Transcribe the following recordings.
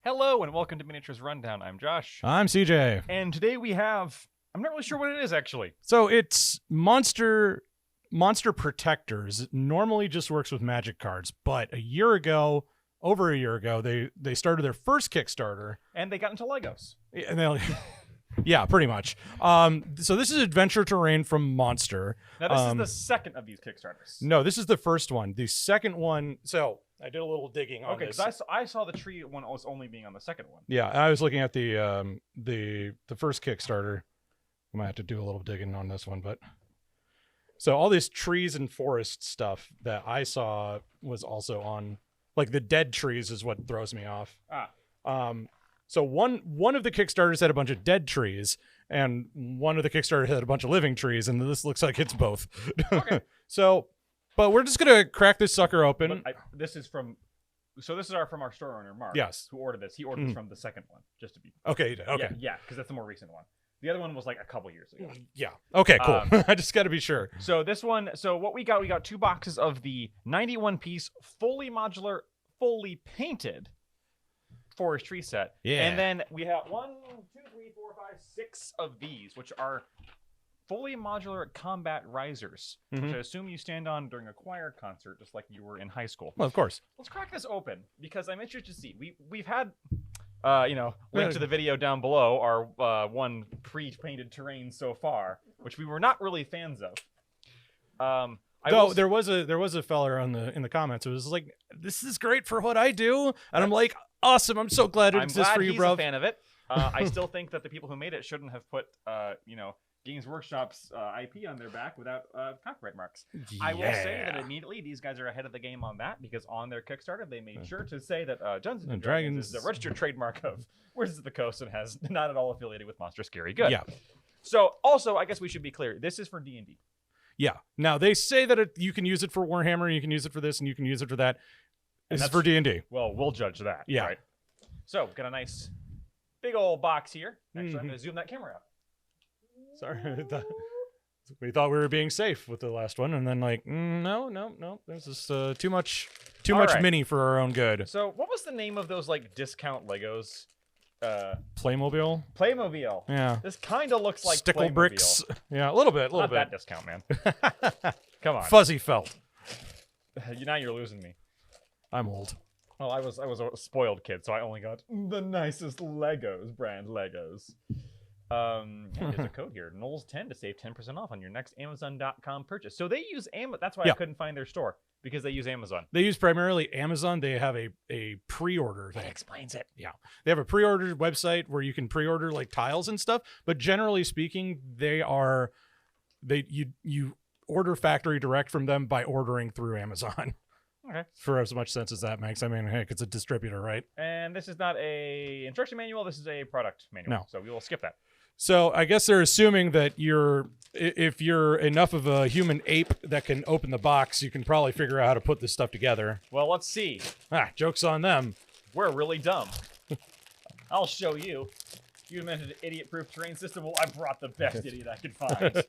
Hello and welcome to Miniatures Rundown. I'm Josh. I'm CJ. And today we have, I'm not really sure what it is actually. So it's Monster Protectors. It normally just works with Magic cards, but over a year ago, they started their first Kickstarter. And they got into Legos. And yeah, pretty much. So this is Adventure Terrain from Monster. Now this is the second of these Kickstarters. No, this is the first one. The second one, so I did a little digging on Okay, this. because I saw the tree one was only being on the second one. Yeah, I was looking at the first Kickstarter. I might have to do a little digging on this one, but so all this trees and forest stuff that I saw was also on, like the dead trees is what throws me off. So one of the Kickstarters had a bunch of dead trees, and one of the Kickstarters had a bunch of living trees, and this looks like it's both. Okay. But we're just gonna crack this sucker open. This is from our store owner Mark. Yes. Who ordered this? He ordered this from the second one, just to be. Okay. Yeah, because that's the more recent one. The other one was like a couple years ago. Yeah. Okay. Cool. I just got to be sure. So this one, what we got 2 boxes of the 91-piece fully modular, fully painted forest tree set. Yeah. And then we have 1, 2, 3, 4, 5, 6 of these, which are fully modular combat risers, which I assume you stand on during a choir concert, just like you were in high school. Well, of course. Let's crack this open because I'm interested to see. We've had, link to the video down below, our one pre-painted terrain so far, which we were not really fans of. There was a fella in the comments who was like, "This is great for what I do," and I'm like, "Awesome! I'm so glad it's this for you, bro." I'm glad he's a fan of it. I still think that the people who made it shouldn't have put, Games Workshop's IP on their back without copyright marks. Yeah. I will say that immediately these guys are ahead of the game on that because on their Kickstarter they made sure to say that Dungeons and Dragons is the registered trademark of Wizards of the Coast and has not at all affiliated with Monster Scary Good. Yeah. So also, I guess we should be clear. This is for D&D. Yeah. Now they say that you can use it for Warhammer, you can use it for this, and you can use it for that. This is for D&D. Well, we'll judge that. Yeah. Right? So got a nice big old box here. Actually, I'm going to zoom that camera out. Sorry, we thought we were being safe with the last one, and then no. There's just too much mini for our own good. So, what was the name of those like discount Legos? Playmobil. Playmobil. Yeah. This kind of looks like Stickle Playmobil. bricks. Yeah, a little bit. Not that discount, man. Come on. Fuzzy felt. Now you're losing me. I'm old. Well, I was a spoiled kid, so I only got the nicest Legos, brand Legos. There's a code here, Knowles10 to save 10% off on your next Amazon.com purchase. So they use Amazon. That's why I couldn't find their store because they use Amazon. They use primarily Amazon. They have a pre-order thing. That explains it. Yeah, they have a pre-order website where you can pre-order like tiles and stuff. But generally speaking, you order factory direct from them by ordering through Amazon. Okay. For as much sense as that makes. I mean, heck, it's a distributor, right? And this is not a instruction manual. This is a product manual. No. So we will skip that. So I guess they're assuming that if you're enough of a human ape that can open the box, you can probably figure out how to put this stuff together. Well, let's see. Joke's on them. We're really dumb. I'll show you. You invented an idiot-proof terrain system. Well, I brought the best idiot I could find.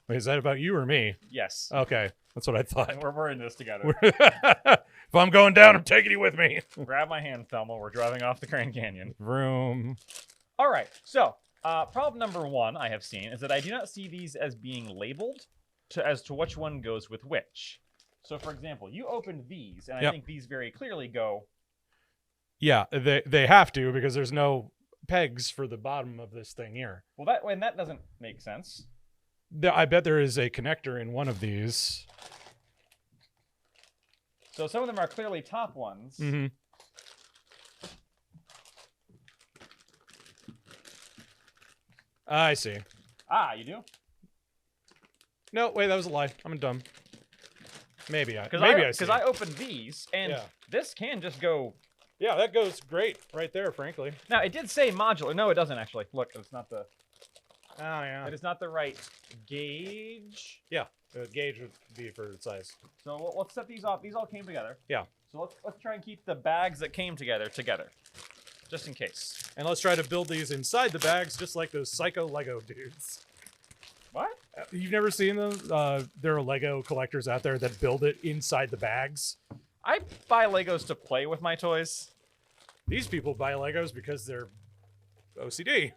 Wait, is that about you or me? Yes. Okay, that's what I thought. We're in this together. If I'm going down, I'm taking you with me. Grab my hand, Thelma. We're driving off the Grand Canyon. Vroom. All right, so problem number 1 I have seen is that I do not see these as being labeled as to which one goes with which. So, for example, you opened these, and I think these very clearly go... Yeah, they have to because there's no pegs for the bottom of this thing here. Well, that doesn't make sense. I bet there is a connector in one of these. So some of them are clearly top ones. Mm-hmm. I see. You do? No, wait, that was a lie. I'm dumb. Maybe I see. Because I opened these, and this can just go... Yeah, that goes great right there, frankly. Now, it did say modular. No, it doesn't, actually. Look, it's not the... Oh, yeah. It is not the right gauge. Yeah, the gauge would be for its size. So let's set these off. These all came together. Yeah. So let's try and keep the bags that came together, just in case. And let's try to build these inside the bags, just like those psycho Lego dudes. What? You've never seen them? There are Lego collectors out there that build it inside the bags. I buy Legos to play with my toys. these people buy Legos because they're OCD.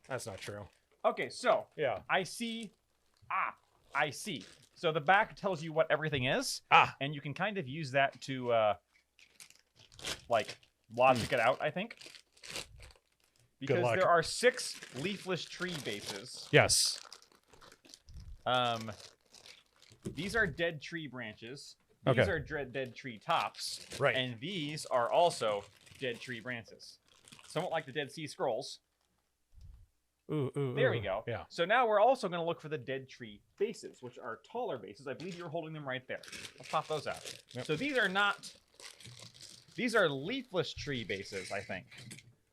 That's not true. Okay, so Yeah. I see. I see. So the back tells you what everything is, and you can kind of use that to, like, logic it out, I think. Because there are 6 leafless tree bases. Yes. These are dead tree branches. These are dead tree tops. Right. And these are also dead tree branches. Somewhat like the Dead Sea Scrolls. There we go. Yeah. So now we're also going to look for the dead tree bases, which are taller bases. I believe you're holding them right there. Let's pop those out. Yep. So these are not... These are leafless tree bases, I think.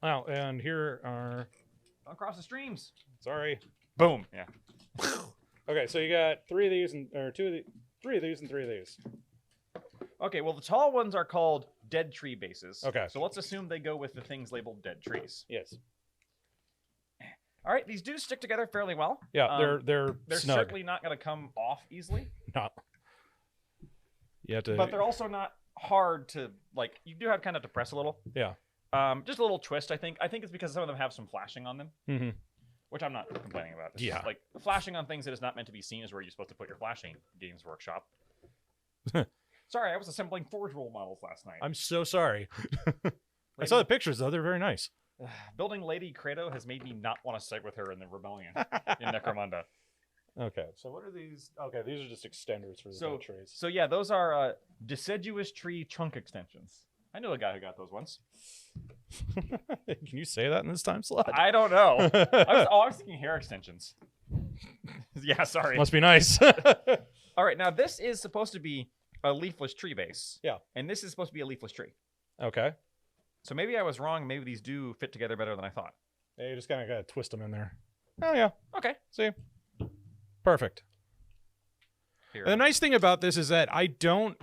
Wow, and here are... Across the streams. Sorry. Boom. Yeah. Okay, so you got 3 of these, and or 2 of the, 3 of these, and 3 of these. Okay, well, the tall ones are called dead tree bases. Okay. So let's assume they go with the things labeled dead trees. Yes. All right, these do stick together fairly well. Yeah, they're snug. Certainly not going to come off easily. No. You have to... But they're also not hard to, like, you do have kind of to press a little. Yeah. Just a little twist, I think. I think it's because some of them have some flashing on them, which I'm not complaining about. It's just, like, flashing on things that is not meant to be seen is where you're supposed to put your flashing, Games Workshop. Sorry, I was assembling Forge Roll models last night. I'm so sorry. I saw the pictures, though. They're very nice. Building Lady Credo has made me not want to side with her in the rebellion in Necromunda. Okay, so what are these? Okay, these are just extenders for the dead trees. So yeah, those are deciduous tree trunk extensions. I knew a guy who got those once. Can you say that in this time slot? I don't know. I was thinking hair extensions. Yeah, sorry. Must be nice. All right, now this is supposed to be a leafless tree base. Yeah. And this is supposed to be a leafless tree. Okay. So maybe I was wrong. Maybe these do fit together better than I thought. Yeah, you just kind of got to twist them in there. Oh, yeah. Okay. See? Perfect. Here. The nice thing about this is that I don't,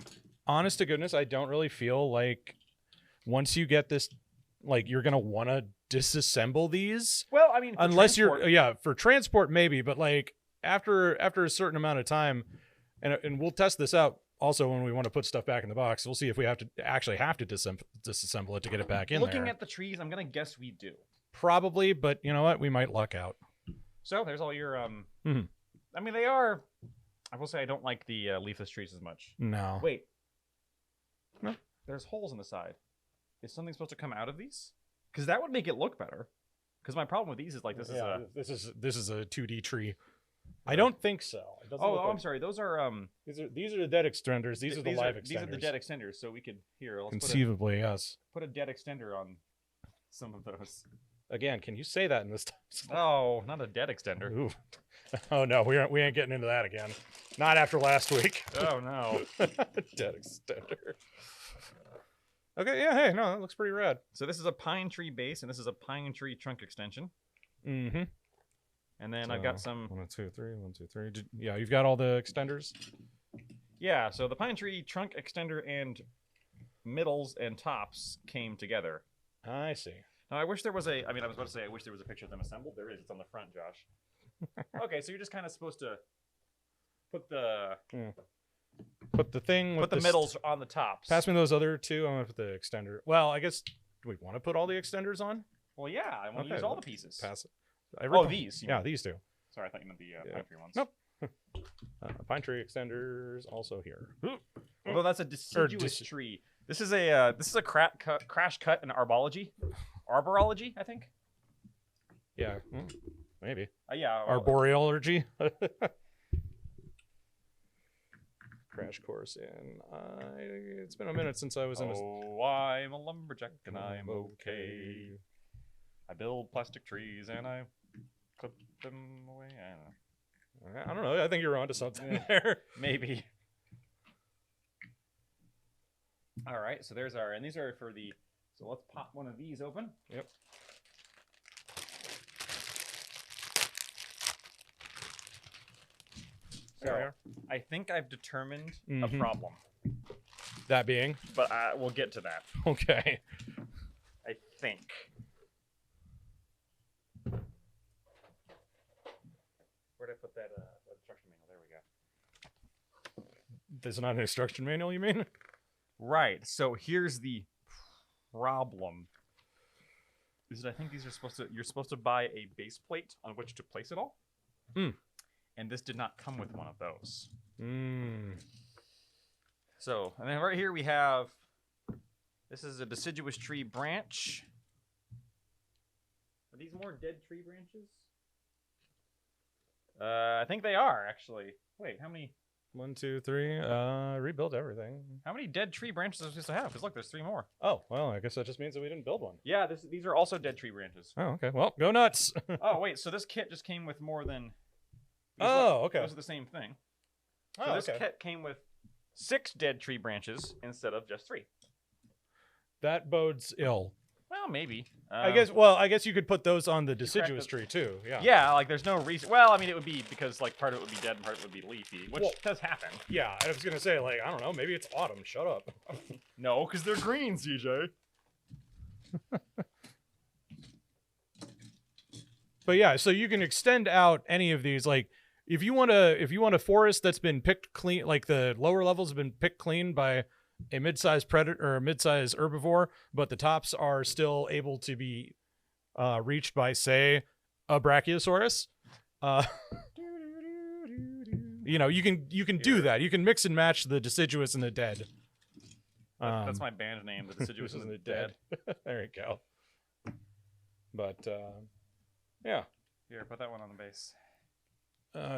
honest to goodness, I don't really feel like once you get this, like, you're going to want to disassemble these. Well, I mean, unless you're, for transport maybe, but like after a certain amount of time, and we'll test this out also when we want to put stuff back in the box. We'll see if we have to disassemble it to get it back in Looking there. at the trees, I'm going to guess we do. Probably, but you know what? We might luck out. So there's all your, I mean, they are, I will say I don't like the leafless trees as much. No. Wait. No. There's holes in the side. Is something supposed to come out of these? Because that would make it look better. Because my problem with these is like this is a 2D tree. I don't think so. It doesn't look I'm sorry. Those are these are the dead extenders. These are the live extenders. These are the dead extenders. So we could let's conceivably yes. Put a dead extender on some of those. Again, can you say that in this time? Oh, not a dead extender. Ooh. Oh no, we ain't getting into that again. Not after last week. Oh no. Dead extender. Okay, yeah, hey, no, that looks pretty rad. So this is a pine tree base, and this is a pine tree trunk extension. Mm-hmm. And then I've got some 1, 2, 3, 1, 2, 3. Yeah, you've got all the extenders. Yeah, so the pine tree trunk extender and middles and tops came together. I see. Now I wish there was I was about to say I wish there was a picture of them assembled. There is. It's on the front, Josh. Okay, so you're just kind of supposed to put the middles on the tops. Pass me those other two. I'm gonna put the extender. Well, I guess do we want to put all the extenders on? Well, yeah, I want to use all the pieces. Pass it. These. Yeah, these two. Sorry, I thought you meant the pine tree ones. Nope. Pine tree extenders also here. Although that's a deciduous tree. This is a crash cut in arbology, I think. Yeah, maybe. Yeah. Arboreology. Crash course in. It's been a minute since I was in. I'm a lumberjack and I'm okay. I build plastic trees and I clip them away. I don't know. I think you're onto something there. Maybe. All right, so there's and these are for the. So let's pop one of these open. Yep. So I think I've determined a problem. That being? But we'll get to that. Okay. I think. Where'd I put that instruction manual? There we go. There's not an instruction manual, you mean? Right. So here's the problem is that I think these are you're supposed to buy a base plate on which to place it all. And this did not come with one of those. So, and then right here we have, this is a deciduous tree branch. Are these more dead tree branches? I think they are, actually. Wait, how many? 1, 2, 3. Rebuild everything. How many dead tree branches are we supposed to have? Because look, there's 3 more. Oh, well, I guess that just means that we didn't build one. Yeah, these are also dead tree branches. Oh, okay. Well, go nuts. Oh, wait, so this kit just came with more than... Okay. Those are the same thing. So this kit came with 6 dead tree branches instead of just 3. That bodes ill. Well, maybe. I guess you could put those on the deciduous tree too. Yeah. Yeah, like there's no reason. Well, I mean, it would be because like part of it would be dead and part of it would be leafy, which does happen. Yeah, I was gonna say like I don't know, maybe it's autumn. Shut up. No, because they're green, CJ. But yeah, so you can extend out any of these. Like if you want a forest that's been picked clean, like the lower levels have been picked clean by a mid-sized predator or a mid-sized herbivore, but the tops are still able to be reached by, say, a brachiosaurus. You can do that. You can mix and match the deciduous and the dead. That's my band name, the deciduous and the dead. There you go. But yeah. Here, put that one on the base.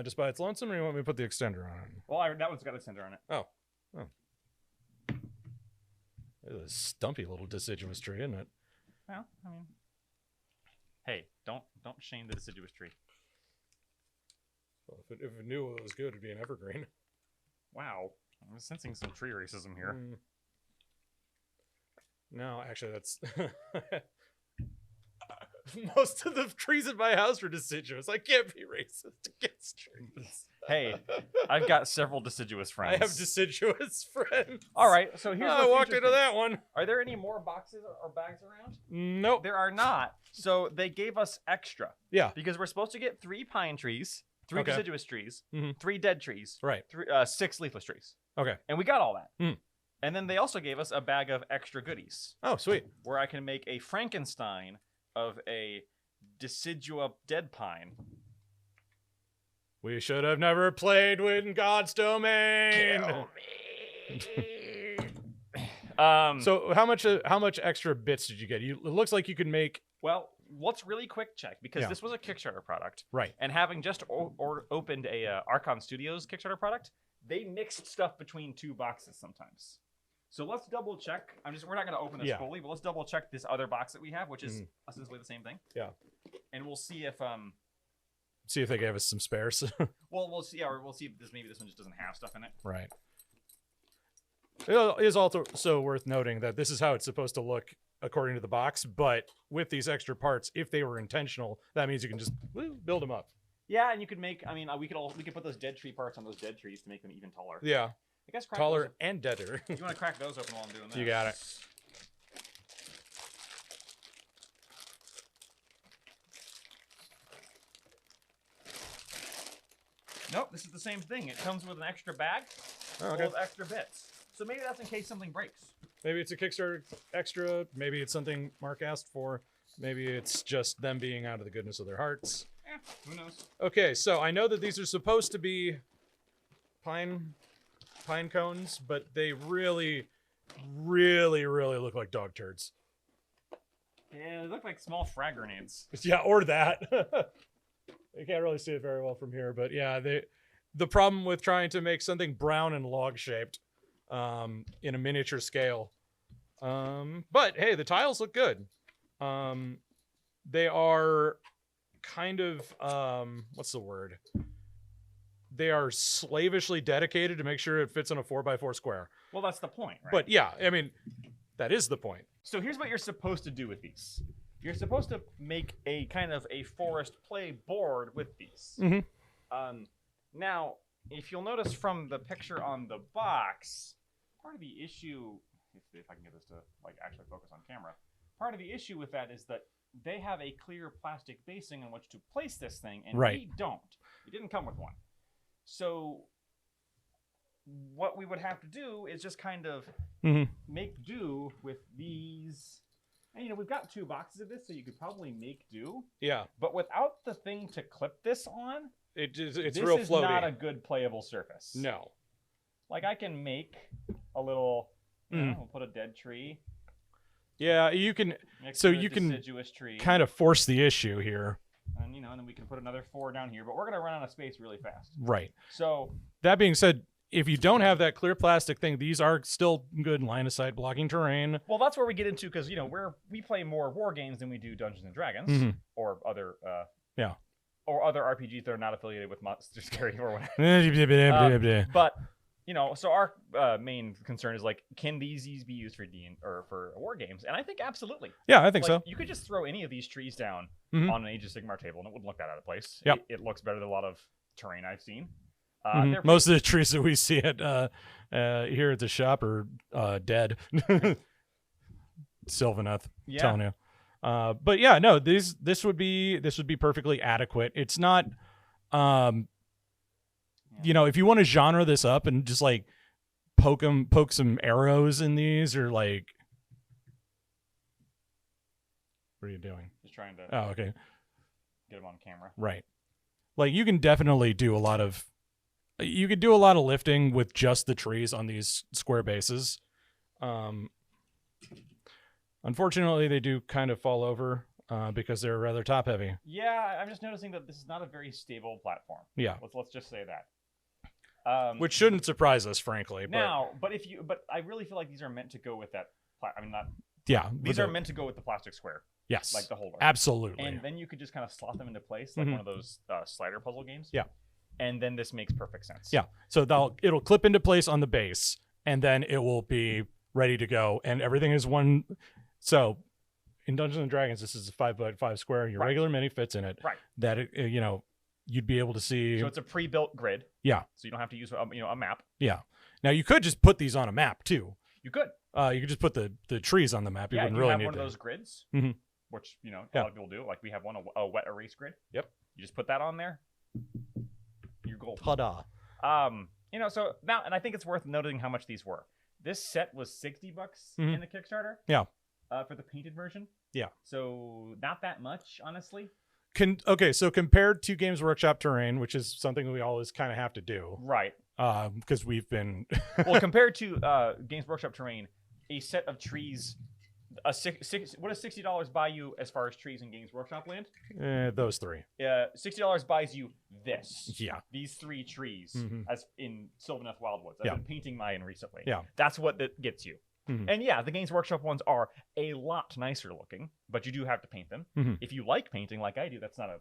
Just by its lonesome, or you want me to put the extender on it? Well, that one's got a extender on it. Oh. It's a stumpy little deciduous tree, isn't it? Well, I mean, hey, don't shame the deciduous tree. Well, if it knew it was good, it'd be an evergreen. Wow, I'm sensing some tree racism here. No, actually, that's most of the trees in my house are deciduous. I can't be racist against trees. Hey, I've got several deciduous friends. I have deciduous friends. All right, so here's I walked into that one. Are there any more boxes or bags around? Nope. There are not. So they gave us extra. Yeah. Because we're supposed to get 3 pine trees, 3 deciduous trees, 3 dead trees, right? 6 leafless trees. Okay. And we got all that. And then they also gave us a bag of extra goodies. Oh, sweet. Where I can make a Frankenstein of a decidua dead pine. We should have never played in God's domain. Kill me. So how much extra bits did you get? It looks like you can make. Well, let's really quick check because this was a Kickstarter product, right? And having just opened a Archon Studios Kickstarter product, they mixed stuff between 2 boxes sometimes. So let's double check. We're not going to open this fully, but let's double check this other box that we have, which is essentially the same thing. Yeah. And we'll see if they gave us some spares. Well, we'll see. Or we'll see if maybe this one just doesn't have stuff in it. Right. It is also worth noting that this is how it's supposed to look according to the box, but with these extra parts, if they were intentional, that means you can just build them up. Yeah, and you could make. I mean, we could put those dead tree parts on those dead trees to make them even taller. Yeah. I guess taller and deader. You want to crack those open while I'm doing that? You got it. Nope, this is the same thing. It comes with an extra bag full of extra bits. So maybe that's in case something breaks. Maybe it's a Kickstarter extra. Maybe it's something Mark asked for. Maybe it's just them being out of the goodness of their hearts. Who knows? Okay, so I know that these are supposed to be pine cones, but they really, really, really look like dog turds. Yeah, they look like small frag grenades. Yeah, or that. You can't really see it very well from here, but yeah, the problem with trying to make something brown and log shaped in a miniature scale. But hey, the tiles look good. They are kind of what's the word? They are slavishly dedicated to make sure it fits on a 4x4 square. Well, that's the point, right? But yeah, I mean, that is the point. So here's what you're supposed to do with these. You're supposed to make a kind of a forest play board with these. Now, if you'll notice from the picture on the box, part of the issue, if I can get this to like actually focus on camera, part of the issue with that is that they have a clear plastic basing on which to place this thing, and we don't. It didn't come with one. So what we would have to do is just kind of make do with these. And, we've got 2 boxes of this, so you could probably make do. Yeah. But without the thing to clip this on, it's this real is floaty. not a good playable surface. No. Like, I can make a little, we'll put a dead tree. Yeah, you can. So you can tree. kind of force the issue here. And, and then we can put another 4 down here. But we're going to run out of space really fast. Right. So that being said, if you don't have that clear plastic thing, these are still good line of sight blocking terrain. Well, that's where we get into, because we play more war games than we do Dungeons and Dragons or other or other RPGs that are not affiliated with Monster Scary or whatever. But so our main concern is like, can these be used for or for war games? And I think absolutely. Yeah, I think so. You could just throw any of these trees down on an Age of Sigmar table, and it wouldn't look that out of place. Yep. It looks better than a lot of terrain I've seen. Most of the trees that we see at here at the shop are dead. Sylvaneth, telling you. But yeah, no, this would be perfectly adequate. It's not, if you want to genre this up and just like poke some arrows in these, or like, what are you doing? Just trying to. Oh, okay. Get them on camera. Right. Like, you can definitely do a lot of. You could do a lot of lifting with just the trees on these square bases. Unfortunately, they do kind of fall over because they're rather top heavy. Yeah, I'm just noticing that this is not a very stable platform. Yeah. Let's just say that. Which shouldn't surprise us, frankly. But I really feel like these are meant to go with that. Yeah. These are meant to go with the plastic square. Yes. Like the holder. Absolutely. And then you could just kind of slot them into place like one of those slider puzzle games. Yeah. And then this makes perfect sense. Yeah. So it'll clip into place on the base, and then it will be ready to go, and everything is one. So in Dungeons and Dragons, this is a 5x5 square. Your regular mini fits in it. Right. That you'd be able to see. So it's a pre-built grid. Yeah. So you don't have to use a map. Yeah. Now you could just put these on a map too. You could. You could just put the trees on the map. You wouldn't really need one of those grids, which a lot of people do. Like we have one a wet erase grid. Yep. You just put that on there. You're gold. Ta-da. So now, and I think it's worth noting how much these were. This set was $60 in the Kickstarter. Yeah. For the painted version. Yeah. So not that much, honestly. So compared to Games Workshop terrain, which is something we always kind of have to do. Right. Because we've been well, compared to Games Workshop terrain, a set of trees, what does $60 buy you as far as trees in Games Workshop land? Those 3. $60 buys you this. Yeah. These 3 trees as in Sylvaneth Wildwoods. I've been painting mine recently. Yeah. That's what that gets you. And yeah, the Games Workshop ones are a lot nicer looking, but you do have to paint them. If you like painting like I do, that's not a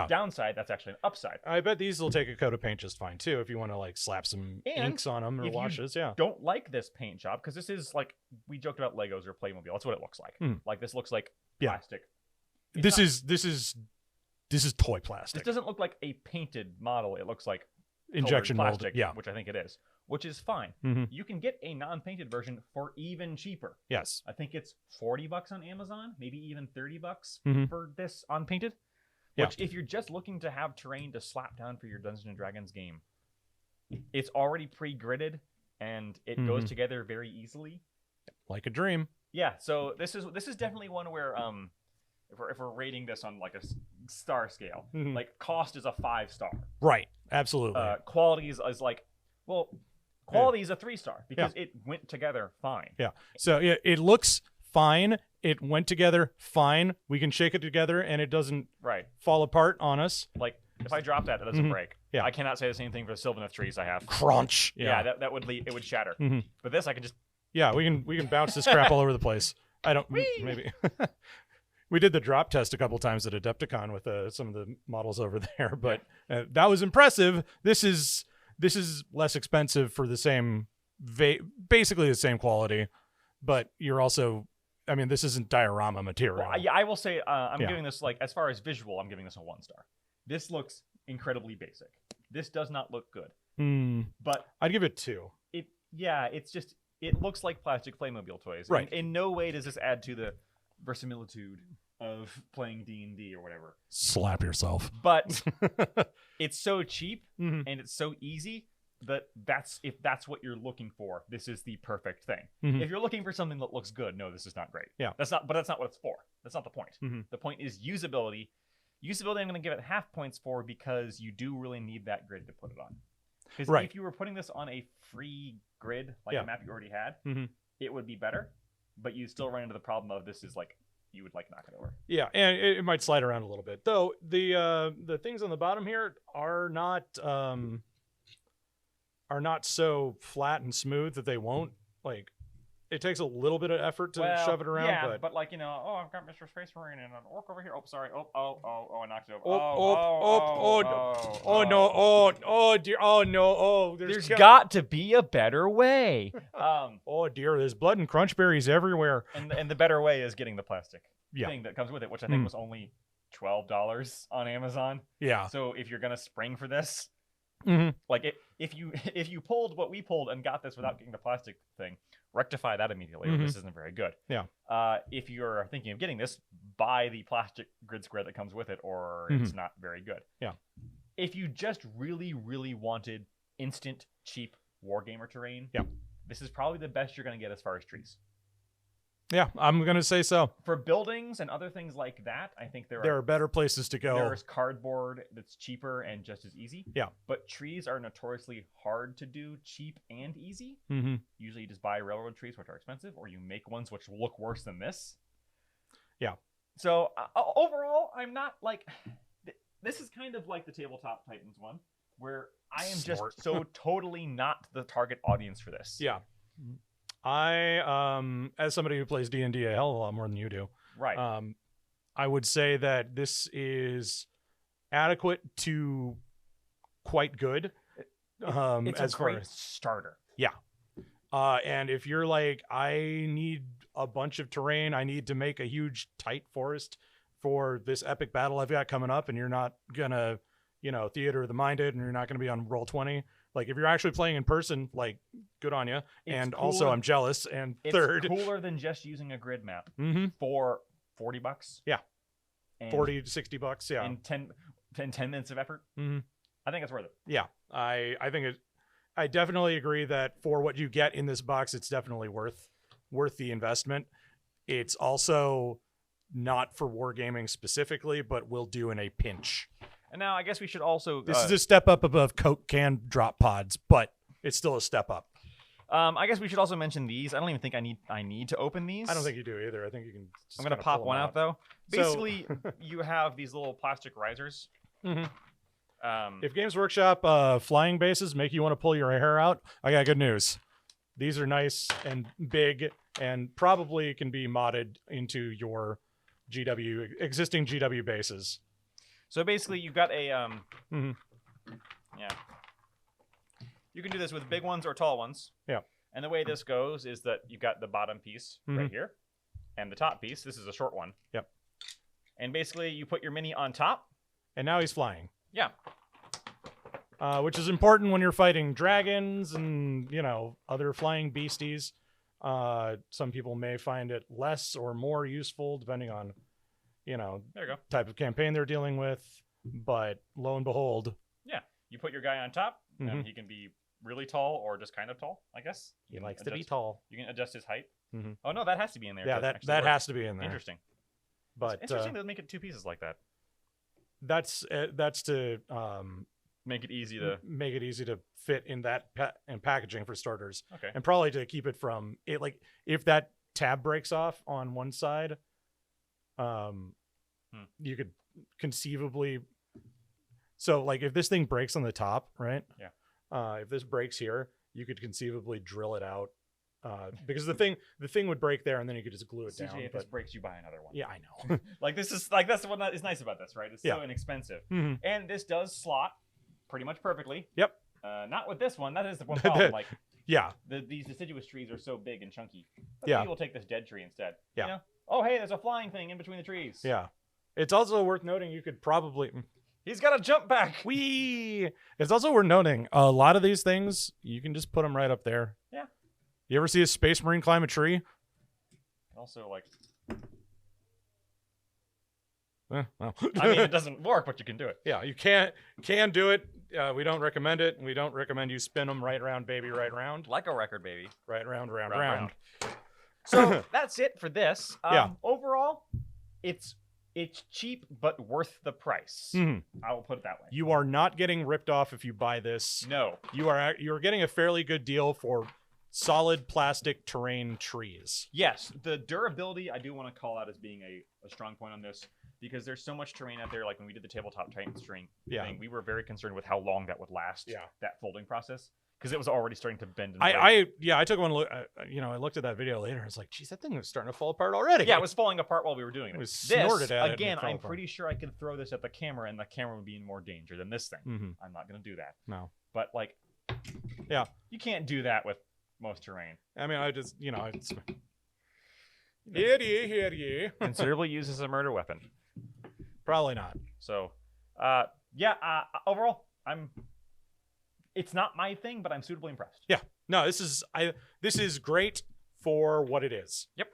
downside. That's actually an upside. I bet these will take a coat of paint just fine too if you want to like slap some inks on them or washes. Yeah. Don't like this paint job because this is like we joked about Legos or Playmobil. That's what it looks like. Like this looks like plastic. This is toy plastic. This doesn't look like a painted model. It looks like injection plastic, molded. Yeah, which I think it is. Which is fine. You can get a non-painted version for even cheaper. Yes. I think it's $40 on Amazon, maybe even $30 for this unpainted. Which, if you're just looking to have terrain to slap down for your Dungeons and Dragons game, it's already pre-gridded and it goes together very easily. Like a dream. Yeah. So this is definitely one where if we're rating this on like a star scale, like cost is a 5-star. Right. Absolutely. Quality is like, well. Quality is a 3-star because it went together fine. Yeah. So it looks fine. It went together fine. We can shake it together and it doesn't fall apart on us. Like if I drop that, it doesn't break. Yeah. I cannot say the same thing for the Sylvaneth trees I have. Crunch. Yeah, that would it would shatter. But this I can just. Yeah, we can bounce this crap all over the place. I don't maybe. We did the drop test a couple times at Adepticon with some of the models over there, but that was impressive. This is less expensive for the same, basically the same quality, but you're also, I mean, this isn't diorama material. Well, I will say I'm giving this, like, as far as visual, I'm giving this a 1-star. This looks incredibly basic. This does not look good. But I'd give it 2. It looks like plastic Playmobil toys. Right. In no way does this add to the verisimilitude of playing D&D or whatever. Slap yourself. But it's so cheap and it's so easy if that's what you're looking for, this is the perfect thing. Mhm. If you're looking for something that looks good, no, this is not great. Yeah. That's not what it's for. That's not the point. Mhm. The point is usability. Usability, I'm going to give it half points for because you do really need that grid to put it on. Because Right. if you were putting this on a free grid, like Yeah. a map you already had, Mhm. it would be better. But you still run into the problem of this is like you would like knock it over. Yeah, and it might slide around a little bit. Though the things on the bottom here are not so flat and smooth that they won't like. It takes a little bit of effort to shove it around. Yeah, but like I've got Mr. Space Marine and an orc over here. Oh, sorry. I knocked it over. Oh dear, oh no, oh there's got to be a better way. Oh dear, there's blood and crunch berries everywhere. And the better way is getting the plastic Yeah. thing that comes with it, which I think was only $12 on Amazon. Yeah. So if you're gonna spring for this, Mhm. like if you pulled what we pulled and got this without getting the plastic thing, rectify that immediately. Or this isn't very good. Yeah. If you're thinking of getting this, buy the plastic grid square that comes with it, or it's not very good. Yeah. If you just really, really wanted instant, cheap wargamer terrain, yeah, this is probably the best you're gonna get as far as trees. Yeah, I'm gonna say so. For buildings and other things like that, I think there are better places to go. There's cardboard that's cheaper and just as easy. Yeah. But trees are notoriously hard to do cheap and easy. Mm-hmm. Usually you just buy railroad trees, which are expensive, or you make ones which look worse than this. Yeah. So overall, I'm not like... This is kind of like the Tabletop Titans one, where I am just so totally not the target audience for this. Yeah. I, as somebody who plays D&D a hell of a lot more than you do, right? I would say that this is adequate to quite good. It's as a great far as starter. Yeah. And if you're like, I need a bunch of terrain, I need to make a huge tight forest for this epic battle I've got coming up, and you're not gonna, theater of the minded, and you're not gonna be on Roll20. Like, if you're actually playing in person, like, good on you. And also, I'm jealous. And third, it's cooler than just using a grid map for $40. Yeah, $40 to $60. Yeah, and 10 minutes of effort. I think it's worth it. Yeah, I think I definitely agree that for what you get in this box, it's definitely worth the investment. It's also not for wargaming specifically, but will do in a pinch. And now I guess we should also... This is a step up above Coke can drop pods, but it's still a step up. I guess we should also mention these. I don't even think I need to open these. I don't think you do either. I think you can just I'm going to pop one out, though. Basically, you have these little plastic risers. If Games Workshop flying bases make you want to pull your hair out, I got good news. These are nice and big and probably can be modded into your existing GW bases. So basically, you've got a yeah. You can do this with big ones or tall ones. Yeah. And the way this goes is that you've got the bottom piece right here, and the top piece. This is a short one. Yep. And basically, you put your mini on top. And now he's flying. Yeah. Which is important when you're fighting dragons and other flying beasties. Some people may find it less or more useful depending on there you go. type of campaign they're dealing with, but lo and behold, you put your guy on top, and he can be really tall or just kind of tall, I guess. He likes to be tall. You can adjust his height. Oh no, that has to be in there. Yeah, that has to be in there. Interesting. But it's interesting to make it two pieces like that. That's to make it easy to fit in that and packaging for starters. Okay. And probably to keep it from it, like if that tab breaks off on one side, you could conceivably. So like if this thing breaks on the top, right? Yeah. If this breaks here, you could conceivably drill it out. Because the thing would break there, and then you could just glue it down. If this breaks, you buy another one. Yeah, I know. That's what is nice about this, right? It's so inexpensive, and this does slot pretty much perfectly. Yep. Not with this one. That is the one problem. Like, yeah, these deciduous trees are so big and chunky. Yeah. Maybe we'll take this dead tree instead. Yeah. Oh, hey, there's a flying thing in between the trees. Yeah. It's also worth noting you could probably. He's got a jump back. It's also worth noting a lot of these things you can just put them right up there. Yeah. You ever see a space marine climb a tree? Also, like. Well. I mean, it doesn't work, but you can do it. Yeah, you can do it. We don't recommend it. We don't recommend you spin them right round, baby, right round. Like a record, baby. Right round, round. So that's it for this. Yeah. Overall, it's cheap but worth the price. I will put it that way. You are not getting ripped off if you buy this. No. You're getting a fairly good deal for solid plastic terrain trees. Yes, the durability I do want to call out as being a strong point on this, because there's so much terrain out there. Like when we did the tabletop Titan string thing, we were very concerned with how long that would last. Yeah. That folding process, because it was already starting to bend. And I took one look. I looked at that video later. I was like, geez, that thing was starting to fall apart already. Yeah, it was falling apart while we were doing it. It was snorted at it. Again, I'm pretty sure I could throw this at the camera, and the camera would be in more danger than this thing. I'm not going to do that. No. But like, yeah, you can't do that with most terrain. I mean, I just it's yeah. Considerably used as a murder weapon. Probably not. So, overall, it's not my thing, but I'm suitably impressed. Yeah. No, this is great for what it is. Yep.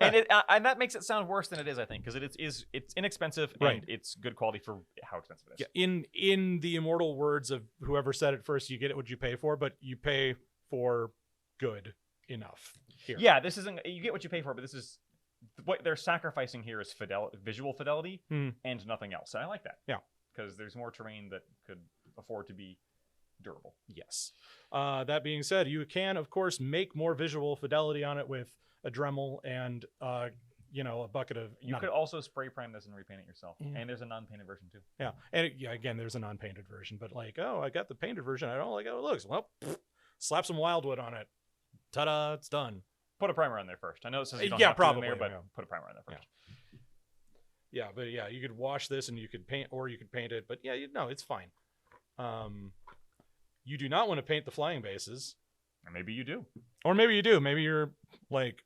and that makes it sound worse than it is, I think, because it's inexpensive and it's good quality for how expensive it is. Yeah. In the immortal words of whoever said it first, you get what you pay for, but you pay for good enough here. Yeah, this isn't, you get what you pay for, but this is what they're sacrificing here is visual fidelity and nothing else. And I like that. Yeah. Because there's more terrain that could afford to be durable. Yes. That being said, you can, of course, make more visual fidelity on it with a Dremel and, a bucket of... You could also spray prime this and repaint it yourself. And there's a non-painted version, too. Yeah. And, again, there's a non-painted version. But, like, I got the painted version. I don't like how it looks. Well, slap some wildwood on it. Ta-da, it's done. Put a primer on there first. I know it says you don't have to in there, but put a primer on there first. Yeah, but you could wash this and you could paint, or you could paint it. But yeah, it's fine. You do not want to paint the flying bases. Or maybe you do. Or maybe you do. Maybe you're like,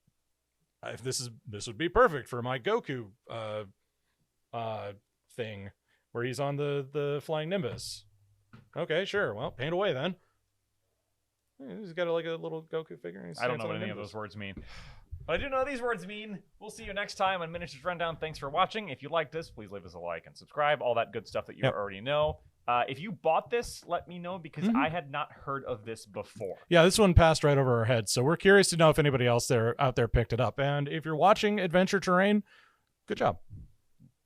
if this would be perfect for my Goku thing where he's on the flying Nimbus. Okay, sure. Well, paint away then. He's got a little Goku figure. I don't know what any of those words mean. But I do know what these words mean. We'll see you next time on Miniatures Rundown. Thanks for watching. If you liked this, please leave us a like and subscribe. All that good stuff that you already know. If you bought this, let me know, because I had not heard of this before. Yeah, this one passed right over our heads. So we're curious to know if anybody else out there picked it up. And if you're watching Adventure Terrain, good job.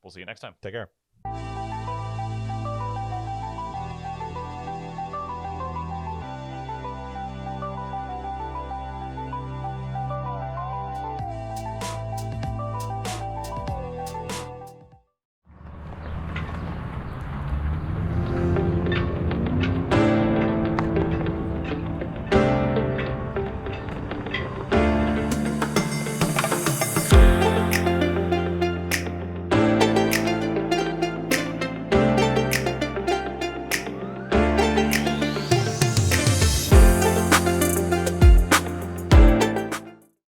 We'll see you next time. Take care.